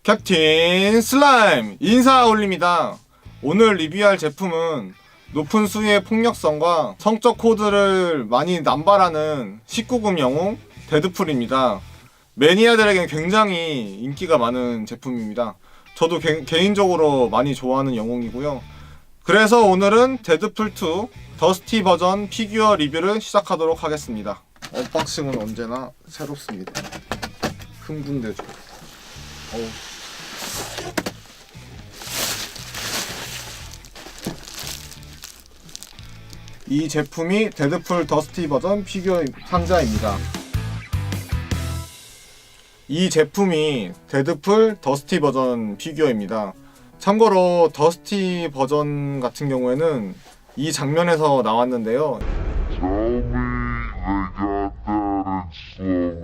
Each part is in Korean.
캡틴 슬라임 인사 올립니다. 오늘 리뷰할 제품은 높은 수위의 폭력성과 성적 코드를 많이 남발하는 19금 영웅 데드풀입니다. 매니아들에겐 굉장히 인기가 많은 제품입니다. 저도 개인적으로 많이 좋아하는 영웅이고요. 그래서 오늘은 데드풀2 더스티 버전 피규어 리뷰를 시작하도록 하겠습니다. 언박싱은 언제나 새롭습니다. 흥분되죠. 이 제품이 데드풀 더스티 버전 피규어 상자입니다. 이 제품이 데드풀 더스티 버전 피규어입니다. 참고로 더스티 버전 같은 경우에는 이 장면에서 나왔는데요.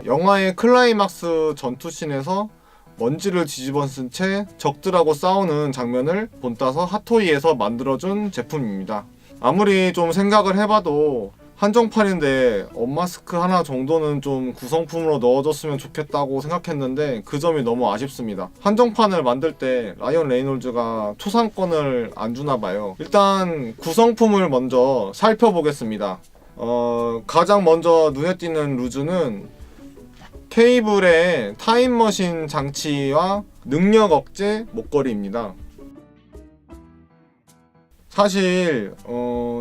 영화의 클라이막스 전투씬에서 먼지를 뒤집어쓴 채 적들하고 싸우는 장면을 본따서 핫토이에서 만들어준 제품입니다. 아무리 좀 생각을 해봐도 한정판인데 언마스크 하나 정도는 좀 구성품으로 넣어줬으면 좋겠다고 생각했는데 그 점이 너무 아쉽습니다. 한정판을 만들 때 라이언 레이놀즈가 초상권을 안 주나봐요. 일단 구성품을 먼저 살펴보겠습니다. 가장 먼저 눈에 띄는 루즈는 케이블의 타임머신 장치와 능력 억제 목걸이입니다. 사실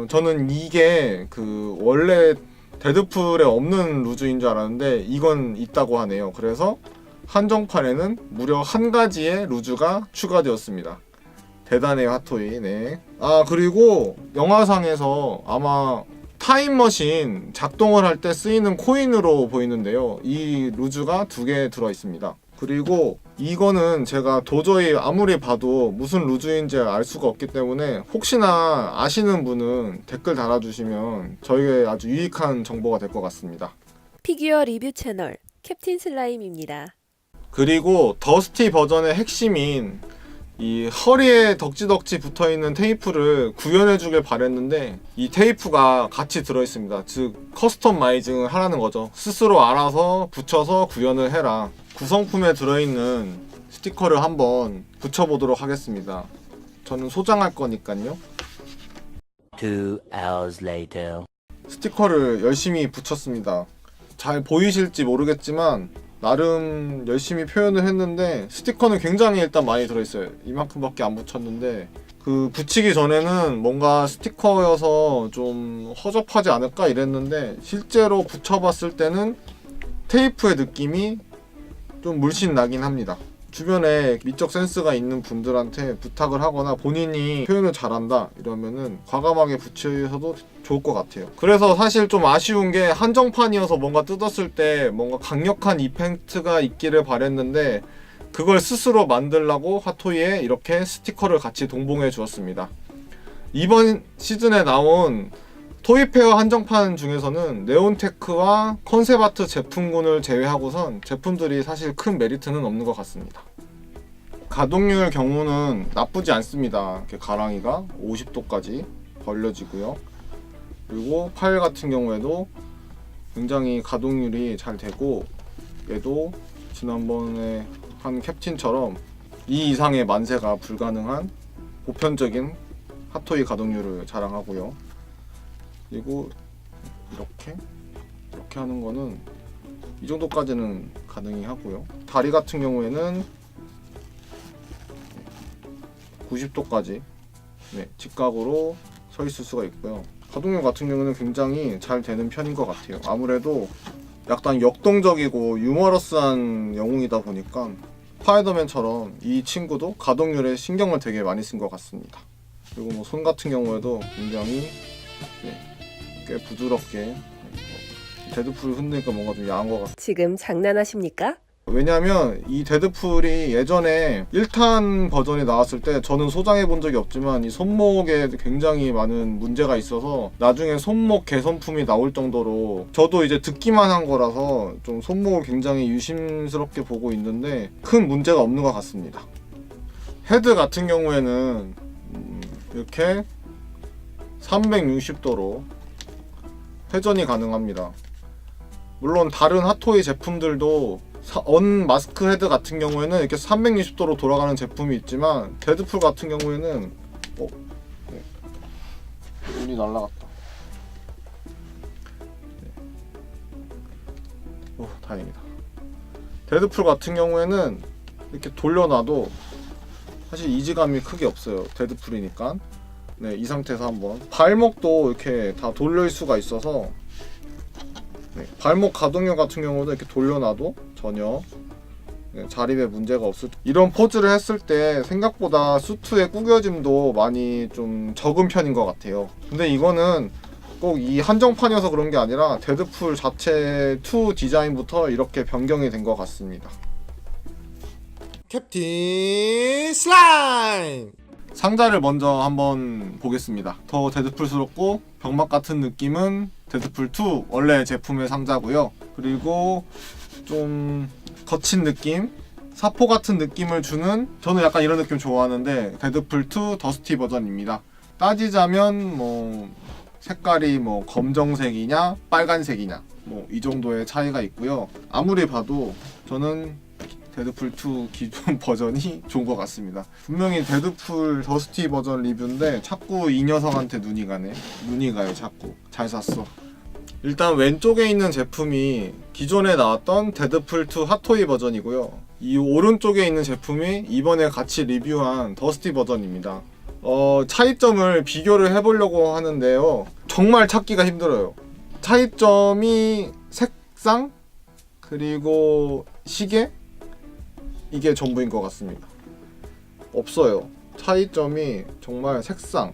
저는 이게 원래 데드풀에 없는 루즈인 줄 알았는데 이건 있다고 하네요. 그래서 한정판에는 무려 한 가지의 루즈가 추가되었습니다. 대단해요, 핫토이. 네. 그리고 영화상에서 아마 타임머신 작동을 할 때 쓰이는 코인으로 보이는데요. 이 루즈가 2개 들어있습니다. 그리고 이거는 제가 도저히 아무리 봐도 무슨 루즈인지 알 수가 없기 때문에 혹시나 아시는 분은 댓글 달아주시면 저에게 아주 유익한 정보가 될 것 같습니다. 피규어 리뷰 채널 캡틴 슬라임입니다. 그리고 더스티 버전의 핵심인 이 허리에 덕지덕지 붙어있는 테이프를 구현해주길 바랬는데 이 테이프가 같이 들어있습니다. 즉 커스터마이징을 하라는 거죠. 스스로 알아서 붙여서 구현을 해라. 구성품에 들어있는 스티커를 한번 붙여보도록 하겠습니다. 저는 소장할 거니까요. 2 hours later. 스티커를 열심히 붙였습니다. 잘 보이실지 모르겠지만 나름 열심히 표현을 했는데 스티커는 굉장히 일단 많이 들어있어요. 이만큼밖에 안 붙였는데 붙이기 전에는 뭔가 스티커여서 좀 허접하지 않을까 이랬는데 실제로 붙여봤을 때는 테이프의 느낌이 좀 물씬 나긴 합니다. 주변에 미적 센스가 있는 분들한테 부탁을 하거나 본인이 표현을 잘한다 이러면은 과감하게 붙여서도 좋을 것 같아요. 그래서 사실 좀 아쉬운 게 한정판이어서 뭔가 뜯었을 때 뭔가 강력한 이펙트가 있기를 바랬는데 그걸 스스로 만들라고 핫토이에 이렇게 스티커를 같이 동봉해 주었습니다. 이번 시즌에 나온 토이페어 한정판 중에서는 네온테크와 컨셉아트 제품군을 제외하고선 제품들이 사실 큰 메리트는 없는 것 같습니다. 가동률 경우는 나쁘지 않습니다. 이렇게 가랑이가 50도까지 벌려지고요. 그리고 팔 같은 경우에도 굉장히 가동률이 잘 되고 얘도 지난번에 한 캡틴처럼 2 이상의 만세가 불가능한 보편적인 핫토이 가동률을 자랑하고요. 그리고 이렇게 하는 거는 이 정도까지는 가능히 하고요. 다리 같은 경우에는 90도까지 직각으로 서 있을 수가 있고요. 가동률 같은 경우는 굉장히 잘 되는 편인 것 같아요. 아무래도 약간 역동적이고 유머러스한 영웅이다 보니까 스파이더맨처럼 이 친구도 가동률에 신경을 되게 많이 쓴 것 같습니다. 그리고 손 같은 경우에도 굉장히 꽤 부드럽게 데드풀을 흔드니까 뭔가 좀 야한 것 같아요. 지금 장난하십니까? 왜냐면 이 데드풀이 예전에 1탄 버전이 나왔을 때 저는 소장해 본 적이 없지만 이 손목에 굉장히 많은 문제가 있어서 나중에 손목 개선품이 나올 정도로 저도 이제 듣기만 한 거라서 좀 손목을 굉장히 유심스럽게 보고 있는데 큰 문제가 없는 것 같습니다. 헤드 같은 경우에는 이렇게 360도로 회전이 가능합니다. 물론 다른 핫토이 제품들도 언 마스크 헤드 같은 경우에는 이렇게 360도로 돌아가는 제품이 있지만 데드풀 같은 경우에는 네. 눈이 날라갔다. 네. 오, 다행이다. 데드풀 같은 경우에는 이렇게 돌려놔도 사실 이질감이 크게 없어요. 데드풀이니까. 네, 이 상태에서 한번 발목도 이렇게 다 돌릴 수가 있어서 네, 발목 가동력 같은 경우도 이렇게 돌려놔도 전혀 네, 자립에 문제가 없을. 이런 포즈를 했을 때 생각보다 수트의 구겨짐도 많이 좀 적은 편인 것 같아요. 근데 이거는 꼭 이 한정판이어서 그런 게 아니라 데드풀 자체 2 디자인부터 이렇게 변경이 된 것 같습니다. 캡틴 슬라임! 상자를 먼저 한번 보겠습니다. 더 데드풀스럽고 병맛 같은 느낌은 데드풀 2 원래 제품의 상자고요. 그리고 좀 거친 느낌, 사포 같은 느낌을 주는, 저는 약간 이런 느낌 좋아하는데 데드풀 2 더스티 버전입니다. 따지자면 뭐 색깔이 뭐 검정색이냐 빨간색이냐 뭐 이 정도의 차이가 있고요. 아무리 봐도 저는 데드풀 2 기존 버전이 좋은 것 같습니다. 분명히 데드풀 더스티 버전 리뷰인데 자꾸 이 녀석한테 눈이 가네. 눈이 가요 자꾸. 잘 샀어. 일단 왼쪽에 있는 제품이 기존에 나왔던 데드풀 2 핫토이 버전이고요. 이 오른쪽에 있는 제품이 이번에 같이 리뷰한 더스티 버전입니다. 차이점을 비교를 해보려고 하는데요. 정말 찾기가 힘들어요. 차이점이 색상 그리고 시계 이게 전부인 것 같습니다. 없어요. 차이점이 정말 색상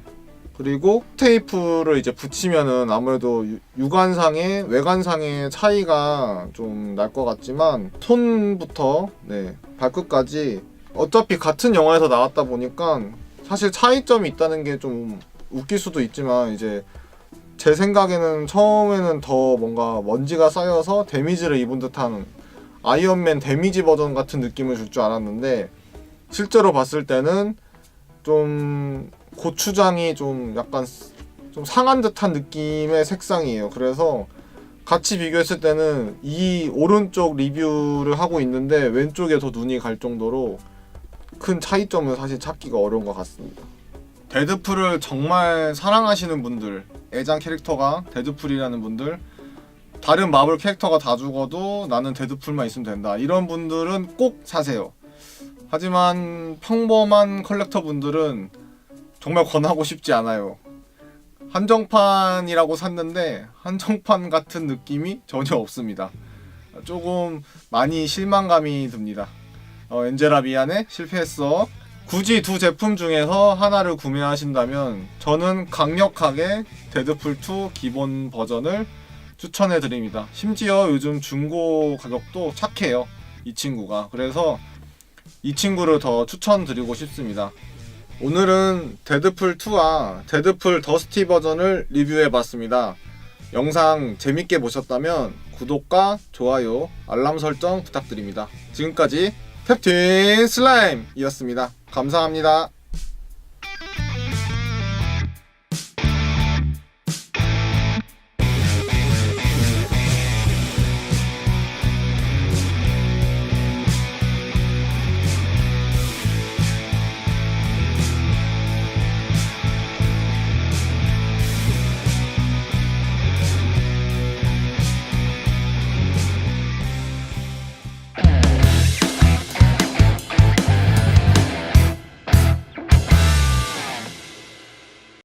그리고 테이프를 이제 붙이면은 아무래도 육안상의 외관상의 차이가 좀 날 것 같지만 손부터 네, 발끝까지 어차피 같은 영화에서 나왔다 보니까 사실 차이점이 있다는 게 좀 웃길 수도 있지만 이제 제 생각에는 처음에는 더 뭔가 먼지가 쌓여서 데미지를 입은 듯한 아이언맨 데미지 버전 같은 느낌을 줄 줄 알았는데 실제로 봤을 때는 좀 고추장이 좀 약간 좀 상한 듯한 느낌의 색상이에요. 그래서 같이 비교했을 때는 이 오른쪽 리뷰를 하고 있는데 왼쪽에 더 눈이 갈 정도로 큰 차이점은 사실 찾기가 어려운 것 같습니다. 데드풀을 정말 사랑하시는 분들, 애장 캐릭터가 데드풀이라는 분들, 다른 마블 캐릭터가 다 죽어도 나는 데드풀만 있으면 된다 이런 분들은 꼭 사세요. 하지만 평범한 컬렉터 분들은 정말 권하고 싶지 않아요. 한정판이라고 샀는데 한정판 같은 느낌이 전혀 없습니다. 조금 많이 실망감이 듭니다. 엔젤아 미안해, 실패했어. 굳이 두 제품 중에서 하나를 구매하신다면 저는 강력하게 데드풀 2 기본 버전을 추천해 드립니다. 심지어 요즘 중고 가격도 착해요, 이 친구가. 그래서 이 친구를 더 추천드리고 싶습니다. 오늘은 데드풀 2와 데드풀 더스티 버전을 리뷰해 봤습니다. 영상 재밌게 보셨다면 구독과 좋아요, 알람 설정 부탁드립니다. 지금까지 캡틴 슬라임이었습니다. 감사합니다.